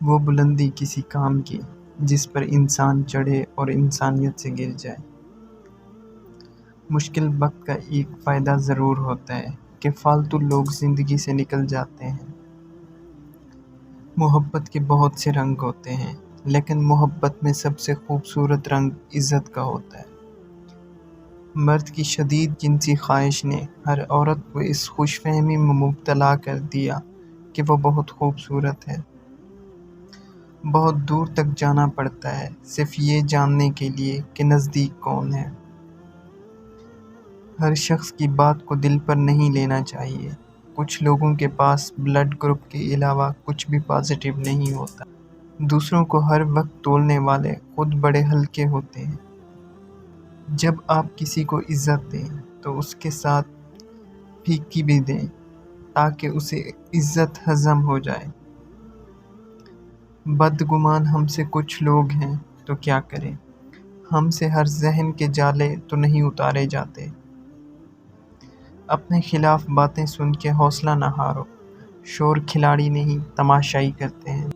وہ بلندی کسی کام کی جس پر انسان چڑھے اور انسانیت سے گر جائے۔ مشکل وقت کا ایک فائدہ ضرور ہوتا ہے کہ فالتو لوگ زندگی سے نکل جاتے ہیں۔ محبت کے بہت سے رنگ ہوتے ہیں، لیکن محبت میں سب سے خوبصورت رنگ عزت کا ہوتا ہے۔ مرد کی شدید جنسی خواہش نے ہر عورت کو اس خوش فہمی میں مبتلا کر دیا کہ وہ بہت خوبصورت ہے۔ بہت دور تک جانا پڑتا ہے صرف یہ جاننے کے لیے کہ نزدیک کون ہے۔ ہر شخص کی بات کو دل پر نہیں لینا چاہیے۔ کچھ لوگوں کے پاس بلڈ گروپ کے علاوہ کچھ بھی پازیٹیو نہیں ہوتا۔ دوسروں کو ہر وقت تولنے والے خود بڑے ہلکے ہوتے ہیں۔ جب آپ کسی کو عزت دیں تو اس کے ساتھ پھیکی بھی دیں تاکہ اسے عزت ہضم ہو جائے۔ بدگمان ہم سے کچھ لوگ ہیں تو کیا کریں؟ ہم سے ہر ذہن کے جالے تو نہیں اتارے جاتے۔ اپنے خلاف باتیں سن کے حوصلہ نہ ہارو۔ شور کھلاڑی نہیں تماشائی کرتے ہیں۔